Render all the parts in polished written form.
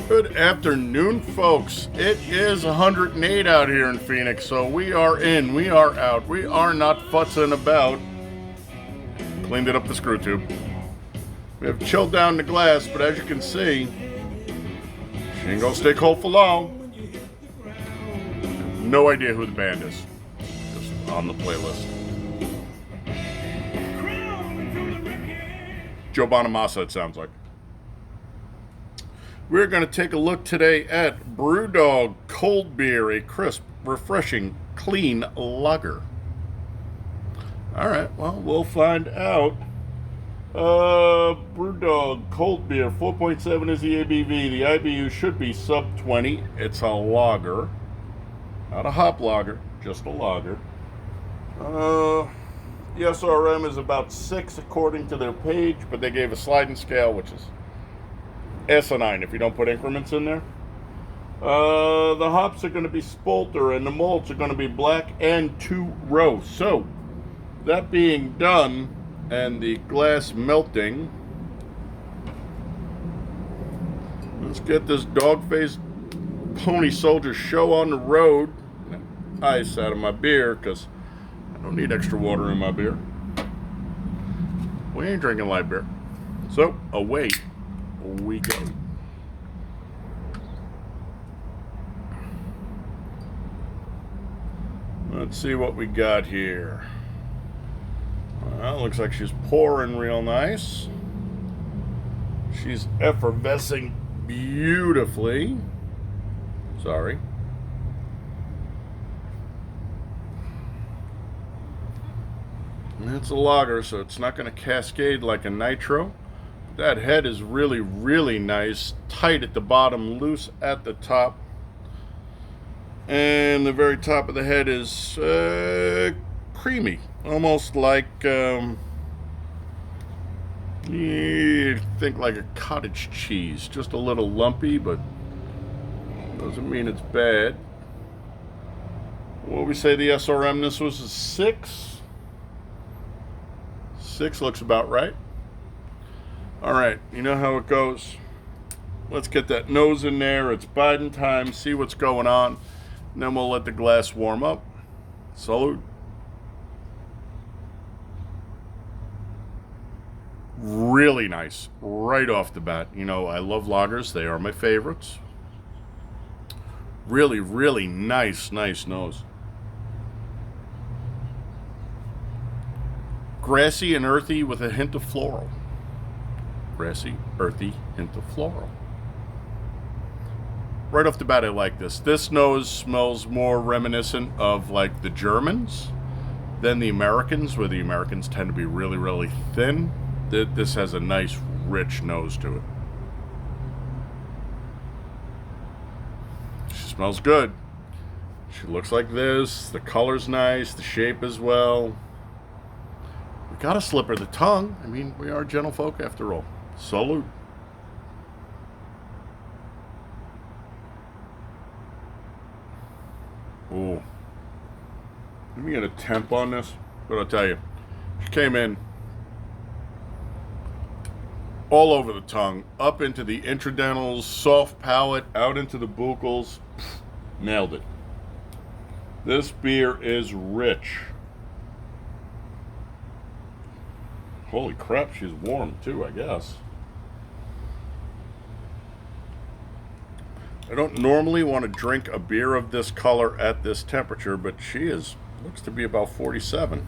Good afternoon, folks. It is 108 out here in Phoenix, so we are in, we are out, we are not futzing about. Cleaned it up the screw tube. We have chilled down the glass, but as you can see, she ain't gonna stay cold for long. No idea who the band is. Just on the playlist. Joe Bonamassa, it sounds like. We're going to take a look today at Brewdog Cold Beer, a crisp, refreshing, clean lager. All right, well, we'll find out. Brewdog Cold Beer, 4.7 is the ABV. The IBU should be sub 20. It's a lager, not a hop lager, just a lager. The SRM is about 6 according to their page, but they gave a sliding scale, which is asinine if you don't put increments in there. The hops are going to be Spolter, and the malts are going to be black and 2-row. So, that being done, and the glass melting, let's get this dog-faced pony soldier show on the road. Ice out of my beer, because I don't need extra water in my beer. We ain't drinking light beer. So, away we go. Let's see what we got here. Well, looks like she's pouring real nice. She's effervescing beautifully. Sorry. And it's a lager, so it's not going to cascade like a nitro. That head is really, really nice. Tight at the bottom, loose at the top. And the very top of the head is creamy. Almost like, you think like a cottage cheese. Just a little lumpy, but doesn't mean it's bad. What would we say the SRM? This was a 6. 6 looks about right. All right, you know how it goes. Let's get that nose in there. It's Biden time. See what's going on. And then we'll let the glass warm up. Salute. Really nice right off the bat. You know, I love lagers. They are my favorites. Really, really nice nose. Grassy and earthy with a hint of floral. Grassy, earthy, hint of floral. Right off the bat, I like this. This nose smells more reminiscent of like the Germans than the Americans, where the Americans tend to be really, really thin. This has a nice, rich nose to it. She smells good. She looks like this. The color's nice. The shape as well. We gotta slip her the tongue. I mean, we are gentlefolk after all. Salute. Ooh. Let me get a temp on this. But I'll tell you, she came in all over the tongue, up into the intradentals, soft palate, out into the buccals. Nailed it. This beer is rich. Holy crap, she's warm too, I guess. I don't normally want to drink a beer of this color at this temperature, but she looks to be about 47.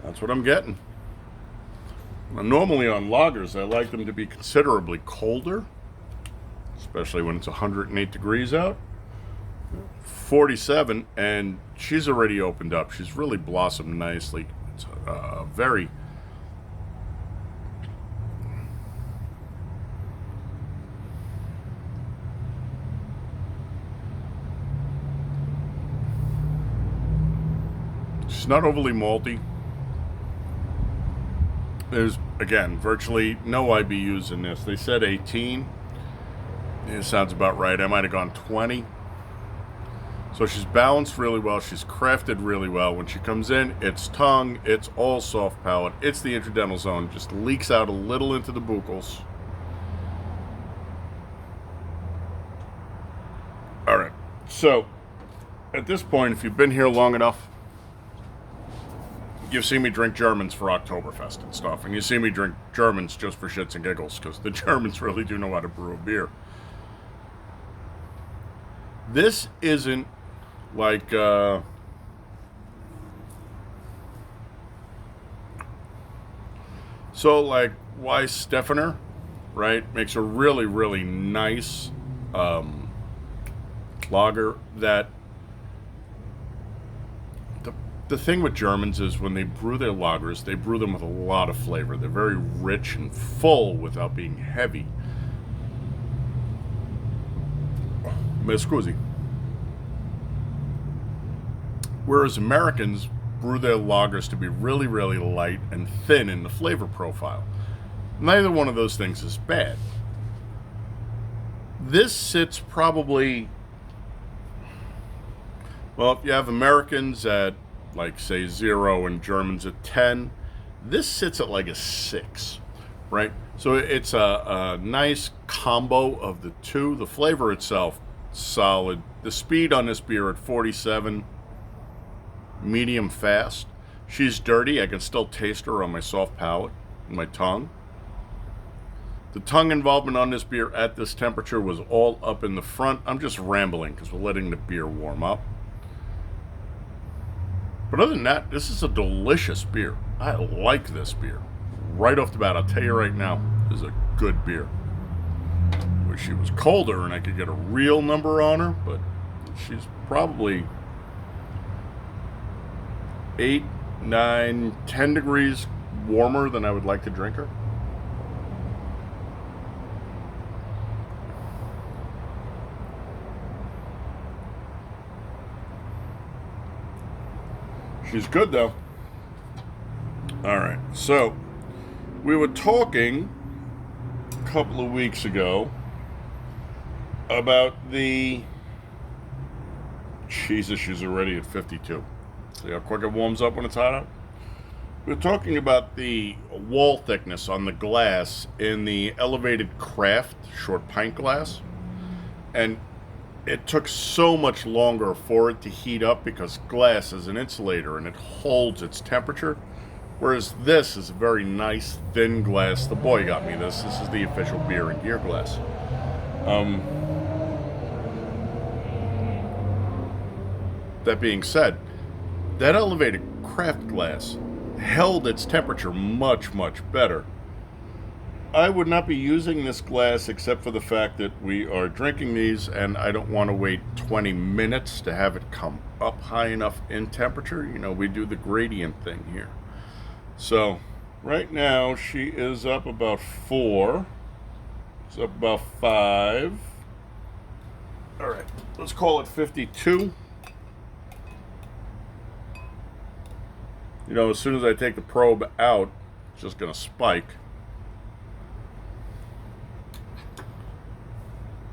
That's what I'm getting. Now, normally on lagers, I like them to be considerably colder, especially when it's 108 degrees out. 47, and she's already opened up. She's really blossomed nicely. It's very... She's not overly malty. There's, again, virtually no IBUs in this. They said 18. It sounds about right. I might have gone 20. So she's balanced really well. She's crafted really well. When she comes in, it's tongue. It's all soft palate. It's the interdental zone. Just leaks out a little into the buccals. All right. So at this point, if you've been here long enough, you've seen me drink Germans for Oktoberfest and stuff. And you see me drink Germans just for shits and giggles, because the Germans really do know how to brew a beer. This isn't like so like Weiss Steffener, right, makes a really, really nice lager. That the thing with Germans is when they brew their lagers, they brew them with a lot of flavor. They're very rich and full without being heavy. Me scusi. Whereas Americans brew their lagers to be really, really light and thin in the flavor profile. Neither one of those things is bad. This sits probably, well, if you have Americans at, like, say, 0 and Germans at 10, this sits at like a 6, right? So it's a nice combo of the two. The flavor itself, solid. The speed on this beer at 47, medium fast. She's dirty. I can still taste her on my soft palate and my tongue. The tongue involvement on this beer at this temperature was all up in the front. I'm just rambling because we're letting the beer warm up. But other than that, this is a delicious beer. I like this beer. Right off the bat, I'll tell you right now, this is a good beer. Wish she was colder and I could get a real number on her, but she's probably 8, 9, 10 degrees warmer than I would like to drink her. She's good though. All right, so we were talking a couple of weeks ago about the, Jesus, she's already at 52. See how quick it warms up when it's hot out? We're talking about the wall thickness on the glass in the elevated craft short pint glass. And it took so much longer for it to heat up because glass is an insulator and it holds its temperature. Whereas this is a very nice thin glass. The boy got me this. This is the official beer and gear glass. That being said, that elevated craft glass held its temperature much, much better. I would not be using this glass except for the fact that we are drinking these and I don't want to wait 20 minutes to have it come up high enough in temperature. You know, we do the gradient thing here. So, right now she is up about 4. It's up about 5. All right, let's call it 52. You know, as soon as I take the probe out, it's just going to spike.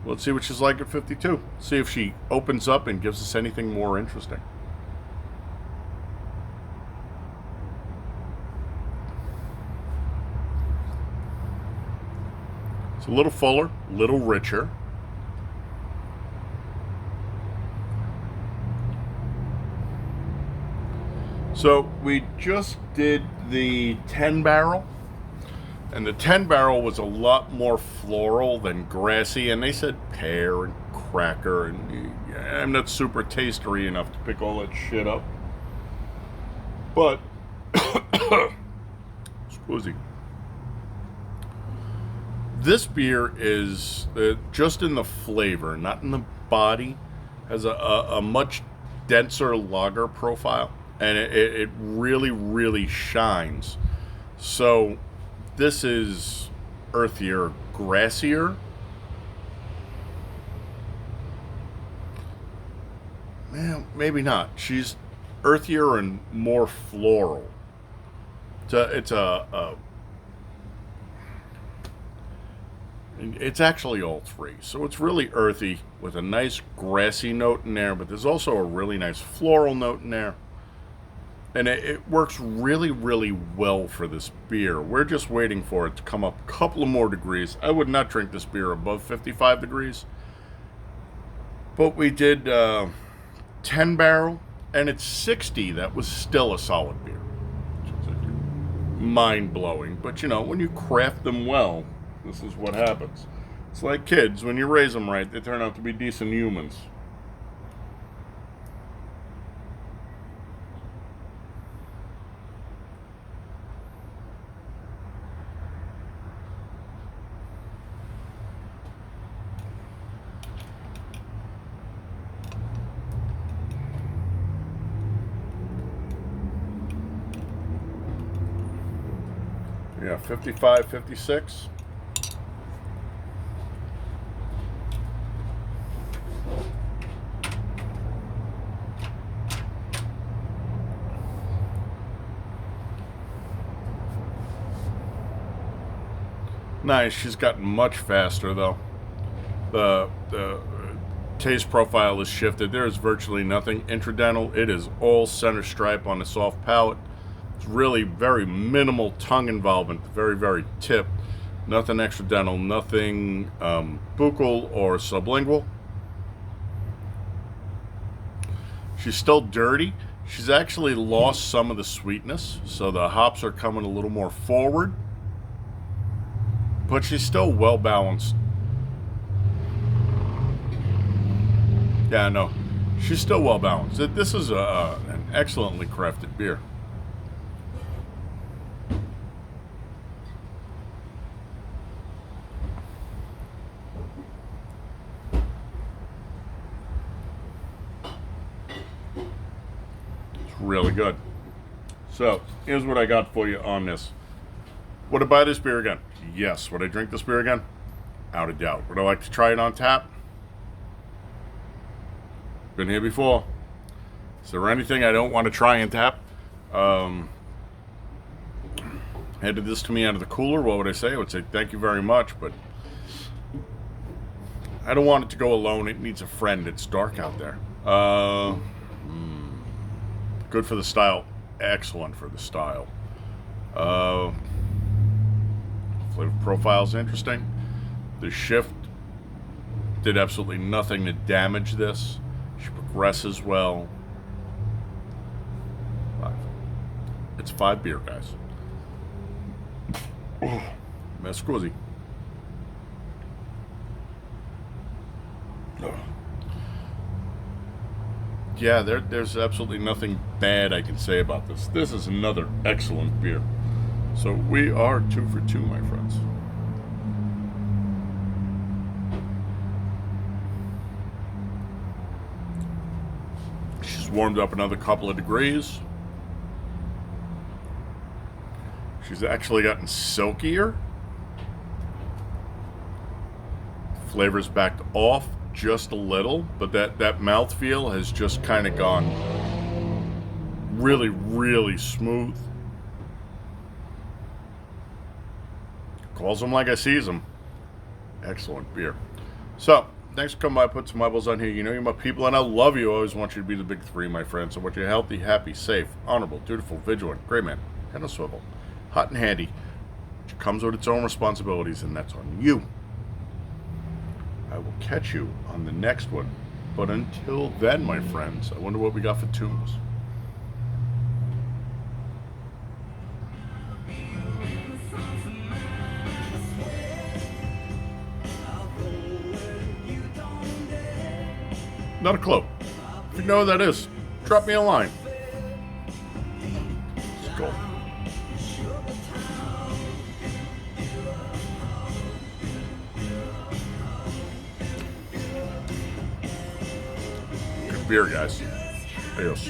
Let's see what she's like at 52. See if she opens up and gives us anything more interesting. It's a little fuller, a little richer. So we just did the 10 barrel, and the 10 barrel was a lot more floral than grassy, and they said pear and cracker, and I'm not super tastery enough to pick all that shit up. But, scusi. This beer is, just in the flavor, not in the body, has a much denser lager profile. And it really, really shines. So this is earthier, grassier. Well, maybe not. She's earthier and more floral. It's actually all three. So it's really earthy with a nice grassy note in there, but there's also a really nice floral note in there. And it works really, really well for this beer. We're just waiting for it to come up a couple of more degrees. I would not drink this beer above 55 degrees. But we did 10 barrel, and it's 60. That was still a solid beer. Mind-blowing. But, you know, when you craft them well, this is what happens. It's like kids. When you raise them right, they turn out to be decent humans. Yeah, 55, 56. Nice. She's gotten much faster, though. The taste profile is shifted. There is virtually nothing intradental. It is all center stripe on the soft palate. It's really very minimal tongue involvement, very, very tip. Nothing extradental, nothing buccal or sublingual. She's still dirty. She's actually lost some of the sweetness, so the hops are coming a little more forward. But she's still well balanced. Yeah, no, she's still well balanced. This is an excellently crafted beer. It's really good. So, here's what I got for you on this. Would I buy this beer again? Yes. Would I drink this beer again? Out of doubt. Would I like to try it on tap? Been here before. Is there anything I don't want to try and tap? Handed this to me out of the cooler, what would I say? I would say thank you very much, but I don't want it to go alone. It needs a friend. It's dark out there. Good for the style. Excellent for the style. Flavor profile is interesting. The shift did absolutely nothing to damage this. She progresses well. It's 5 beer, guys. Me scusi. Yeah, there's absolutely nothing bad I can say about this. This is another excellent beer. So we are 2 for 2, my friends. She's warmed up another couple of degrees. She's actually gotten silkier. Flavor's backed off just a little, but that mouthfeel has just kind of gone really, really smooth. Calls them like I sees them. Excellent beer. So, thanks for coming by, put some eyeballs on here. You know you're my people, and I love you. I always want you to be the big 3, my friends. I want you healthy, happy, safe, honorable, dutiful, vigilant, great man, head on a swivel, hot and handy, which comes with its own responsibilities, and that's on you. I will catch you on the next one. But until then, my friends, I wonder what we got for tunes. Not a clue. If you know what that is, drop me a line. Skal. Good beer, guys. Adios.